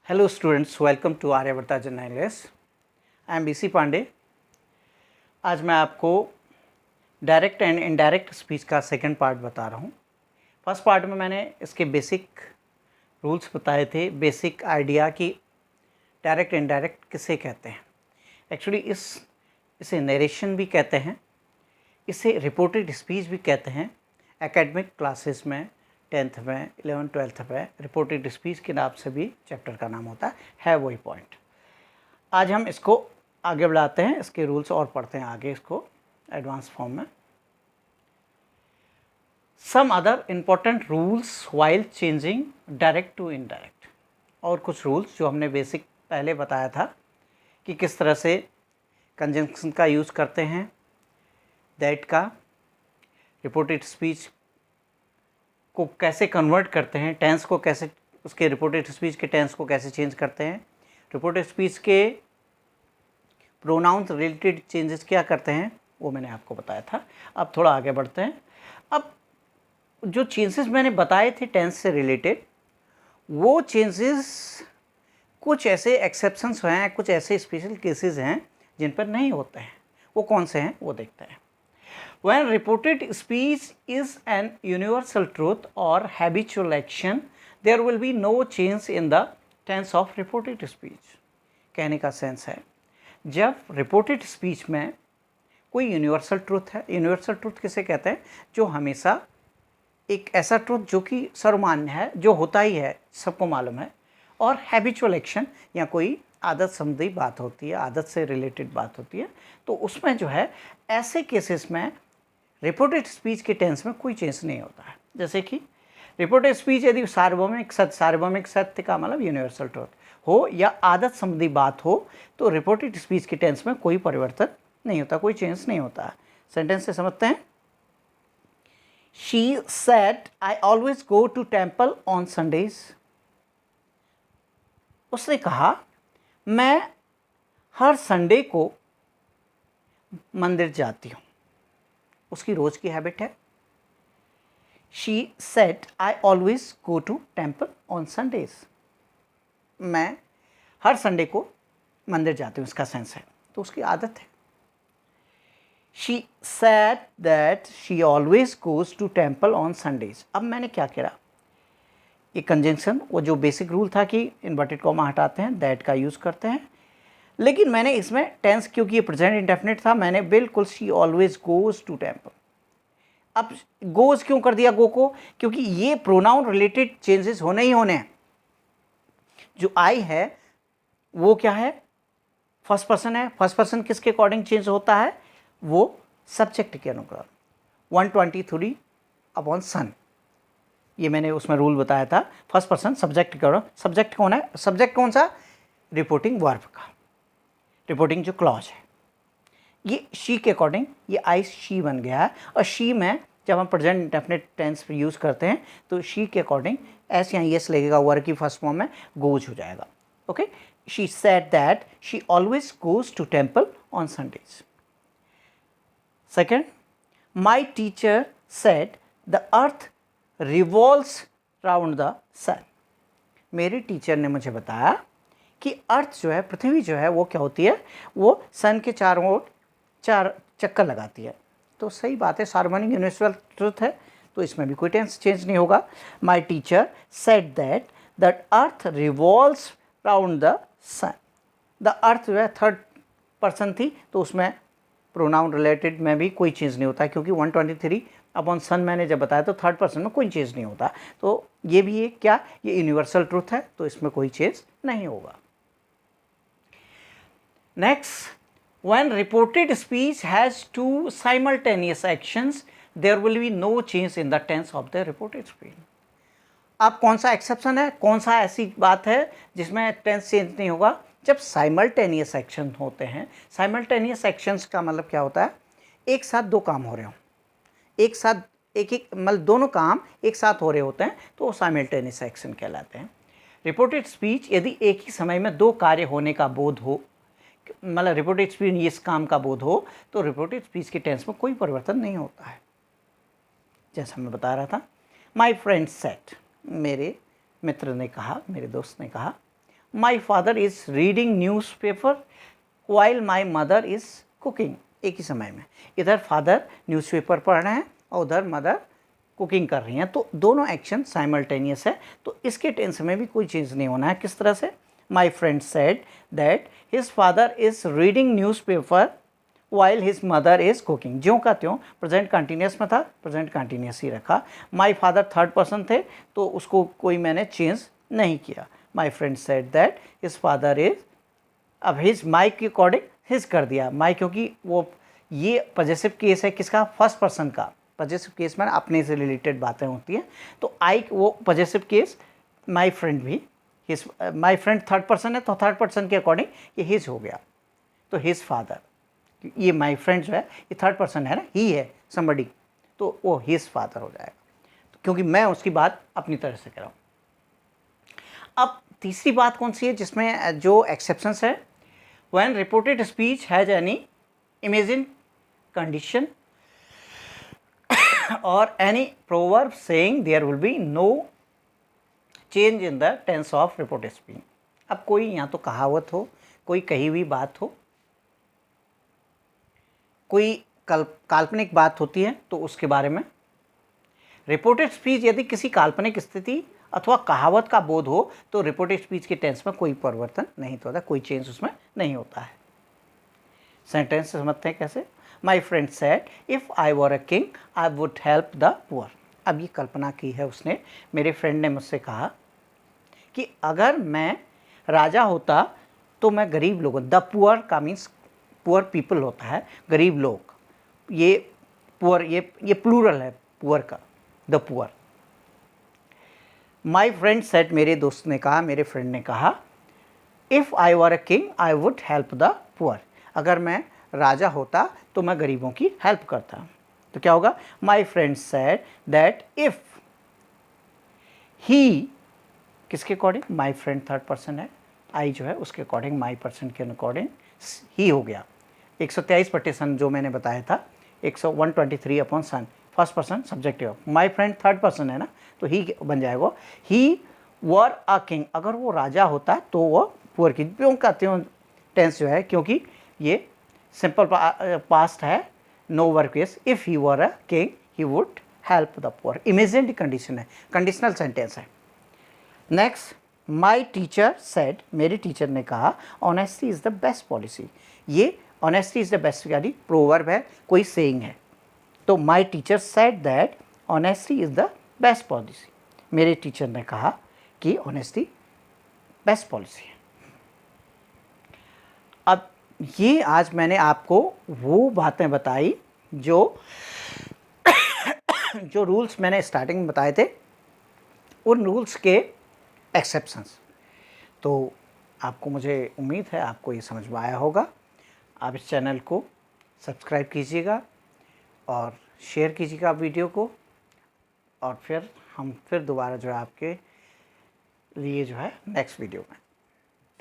Hello students, welcome to Aryavarta journalist. I am BC Pandey. आज मैं आपको डायरेक्ट एंड इनडायरेक्ट स्पीच का सेकंड पार्ट बता रहा हूँ। फर्स्ट पार्ट में मैंने इसके बेसिक रूल्स बताए थे, बेसिक आइडिया कि डायरेक्ट इनडायरेक्ट किसे कहते हैं। एक्चुअली इसे नरेशन भी कहते हैं, इसे रिपोर्टेड स्पीच भी कहते हैं। एकेडमिक क्लासेस में 10th में 11th 12th में रिपोर्टेड स्पीच के नाम से भी चैप्टर का नाम होता है वही पॉइंट। आज हम इसको आगे बढ़ाते हैं, इसके रूल्स और पढ़ते हैं आगे इसको एडवांस फॉर्म में। Some other important rules while changing direct to indirect. और कुछ रूल्स जो हमने बेसिक पहले बताया था कि किस तरह से कंजंक्शन का यूज़ करते हैं, दैट का, रिपोर्टेड स्पीच को कैसे कन्वर्ट करते हैं, टेंस को कैसे, उसके रिपोर्टेड स्पीच के टेंस को कैसे चेंज करते हैं, रिपोर्टेड स्पीच के प्रोनाउंस रिलेटेड चेंजेस क्या करते हैं, वो मैंने आपको बताया था। अब थोड़ा आगे बढ़ते हैं। अब जो चेंजेस मैंने बताए थे टेंस से रिलेटेड, वो चेंजेस कुछ ऐसे एक्सेप्शंस हैं, कुछ ऐसे स्पेशल केसेस हैं जिन पर नहीं होते हैं। वो कौन से हैं वो देखते हैं। When reported speech is an universal truth or habitual action, there will be no change in the tense of reported speech. कहने का सेंस है, जब रिपोर्टेड स्पीच में कोई यूनिवर्सल ट्रूथ है, यूनिवर्सल ट्रूथ किसे कहते हैं, जो हमेशा एक ऐसा ट्रूथ जो कि सर्वमान्य है, जो होता ही है, सबको मालूम है, और हैबिचुअल एक्शन या कोई आदत संबंधी बात होती है, आदत से रिलेटेड बात होती है, तो उसमें जो है ऐसे केसेस में रिपोर्टेड स्पीच के टेंस में कोई चेंज नहीं होता है। जैसे कि रिपोर्टेड स्पीच यदि सार्वभौमिक सत्य का मतलब यूनिवर्सल ट्रूथ हो या आदत संबंधी बात हो, तो रिपोर्टेड स्पीच के टेंस में कोई परिवर्तन नहीं होता, कोई चेंज नहीं होता है। सेंटेंस से समझते हैं। She said, I always go to temple on Sundays. उसने कहा, मैं हर संडे को मंदिर जाती हूँ। उसकी रोज की हैबिट है। She said, I always go to temple on Sundays. मैं हर संडे को मंदिर जाती हूँ, इसका सेंस है, तो उसकी आदत है। She said that she always goes to temple on Sundays. अब मैंने क्या करा, ये कंजंक्शन, वो जो बेसिक रूल था कि इन्वर्टेड कॉमा हटाते हैं, दैट का यूज़ करते हैं, लेकिन मैंने इसमें टेंस, क्योंकि ये प्रेजेंट इंडेफिनिट था, मैंने बिल्कुल she always goes to temple. अब गोज क्यों कर दिया गो को, क्योंकि ये प्रोनाउन रिलेटेड चेंजेस होने ही होने हैं। जो आई है वो क्या है, फर्स्ट पर्सन है। फर्स्ट पर्सन किसके अकॉर्डिंग चेंज होता है, वो सब्जेक्ट के अनुसार। 123 अपॉन सन, ये मैंने उसमें रूल बताया था। फर्स्ट पर्सन सब्जेक्ट का, सब्जेक्ट कौन है, सब्जेक्ट कौन सा, रिपोर्टिंग वर्ब का, रिपोर्टिंग जो क्लॉज है, ये शी के अकॉर्डिंग ये आई शी बन गया है। और शी में जब हम प्रेजेंट इंडेफिनिट टेंस पे यूज़ करते हैं तो शी के अकॉर्डिंग एस या एस लगेगा, वर्ब की फर्स्ट फॉर्म में गोज हो जाएगा। Okay, she said that she always goes to temple on Sundays. Second, my teacher said the earth revolves round the sun. मेरे टीचर ने मुझे बताया कि अर्थ जो है, पृथ्वी जो है, वो क्या होती है, वो सन के चारों ओर 4 चक्कर लगाती है। तो सही बात है, सार्वभौमिक यूनिवर्सल ट्रूथ है, तो इसमें भी कोई टेंस चेंज नहीं होगा। My teacher said that the earth revolves round the sun. The earth जो है थर्ड पर्सन थी, तो उसमें प्रोनाउन रिलेटेड में भी कोई चेंज नहीं होता, क्योंकि 123 अपॉन सन मैंने जब बताया तो थर्ड पर्सन में कोई चेंज नहीं होता। तो ये भी एक क्या, ये यूनिवर्सल ट्रूथ है, तो इसमें कोई चेंज नहीं होगा। Next, when reported speech has two simultaneous actions, there will be no change in the tense of the reported speech. अब कौन सा एक्सेप्शन है, कौन सा ऐसी बात है जिसमें टेंस चेंज नहीं होगा, जब साइमल्टेनियस एक्शन होते हैं। साइमल्टेनियस एक्शंस का मतलब क्या होता है, एक साथ दो काम हो रहे हो, एक साथ एक मतलब दोनों काम एक साथ हो रहे होते हैं, तो वो साइमल्टेनियस एक्शन कहलाते हैं। रिपोर्टेड स्पीच यदि एक ही समय में दो कार्य होने का बोध हो, मतलब रिपोर्टेड स्पीच इस काम का बोध हो, तो रिपोर्टेड स्पीच के टेंस में कोई परिवर्तन नहीं होता है। जैसा मैं बता रहा था, माई फ्रेंड सेड, मेरे मित्र ने कहा, मेरे दोस्त ने कहा, my father is reading news paper while my mother is cooking. एक ही समय में इधर फादर न्यूज़पेपर पढ़ रहे हैं और उधर मदर कुकिंग कर रही हैं, तो दोनों एक्शन साइमल्टेनियस है, तो इसके टेंस में भी कोई चेंज नहीं होना है। किस तरह से? माई friend said that his father is reading news paper while his mother is cooking. ज्यों का त्यों प्रेजेंट कंटिन्यूस में था, प्रेजेंट कंटिन्यूस ही रखा। माई फादर थर्ड पर्सन थे तो उसको कोई मैंने चेंज नहीं किया। माई friend said that his father is, अब हिज माई के अकॉर्डिंग हिज कर दिया। माई क्योंकि वो ये पॉजेसिव केस है किसका? फर्स्ट पर्सन का। पॉजेसिव केस में अपने से रिलेटेड बातें होती हैं, तो आई वो पॉजेसिव केस माई फ्रेंड भी हिज, माई फ्रेंड थर्ड पर्सन है तो थर्ड पर्सन के अकॉर्डिंग ये हिज हो गया, तो हिज फादर, ये माई फ्रेंड जो है ये थर्ड पर्सन है ना, ही है समबडी, तो वो हिज फादर हो जाएगा, तो क्योंकि मैं उसकी बात अपनी तरह से कर रहा हूँ। अब तीसरी बात कौन सी है जिसमें जो एक्सेप्शंस है? When reported speech has any imagine condition और any proverb saying there will be no change in the tense of reported speech. अब कोई या तो कहावत हो, कोई कही हुई बात हो, कोई काल्पनिक बात होती है तो उसके बारे में। रिपोर्टेड स्पीच यदि किसी काल्पनिक स्थिति अथवा कहावत का बोध हो तो रिपोर्टेड स्पीच के टेंस में कोई परिवर्तन नहीं होता, कोई चेंज उसमें नहीं होता है। सेंटेंस समझते हैं कैसे? माई friend said if I were a king I would help the poor. अब ये कल्पना की है उसने, मेरे फ्रेंड ने मुझसे कहा कि अगर मैं राजा होता तो मैं गरीब लोगों, द पुअर का मीन्स पुअर पीपल होता है, गरीब लोग, ये पुअर ये प्लूरल है पुअर का, the poor. My friend said, मेरे दोस्त ने कहा, मेरे फ्रेंड ने कहा, if I were a king I would help the poor. अगर मैं राजा होता तो मैं गरीबों की हेल्प करता। तो क्या होगा? My friend said that if he, किसके according? My friend third person है, आई जो है उसके अकॉर्डिंग, माई पर्सन के अकॉर्डिंग ही हो गया। 123 पटिशन जो मैंने बताया था, 123 अपॉन सन, first person subjective, my friend third person है ना, तो ही बन जाएगा। ही वर अ किंग, अगर वो राजा होता तो वो पुअर की, क्यों कहते हो टेंस जो है, क्योंकि ये सिंपल पास्ट है, no work case. If he were a king he would help the poor, imaginary condition है, कंडीशनल सेंटेंस है। नेक्स्ट, माई टीचर सेड, मेरे टीचर ने कहा, honesty is the best policy. ये ऑनेस्टी इज़ द बेस्ट यानी proverb है, कोई saying है। तो my teacher said that honesty is the best policy. मेरे टीचर ने कहा कि ऑनेस्टी बेस्ट पॉलिसी है। अब ये आज मैंने आपको वो बातें बताई जो जो रूल्स मैंने स्टार्टिंग में बताए थे, उन रूल्स के एक्सेप्शंस। तो आपको, मुझे उम्मीद है आपको ये समझ में आया होगा। आप इस चैनल को सब्सक्राइब कीजिएगा और शेयर कीजिएगा वीडियो को, और फिर हम दोबारा जो है आपके लिए जो है नेक्स्ट वीडियो में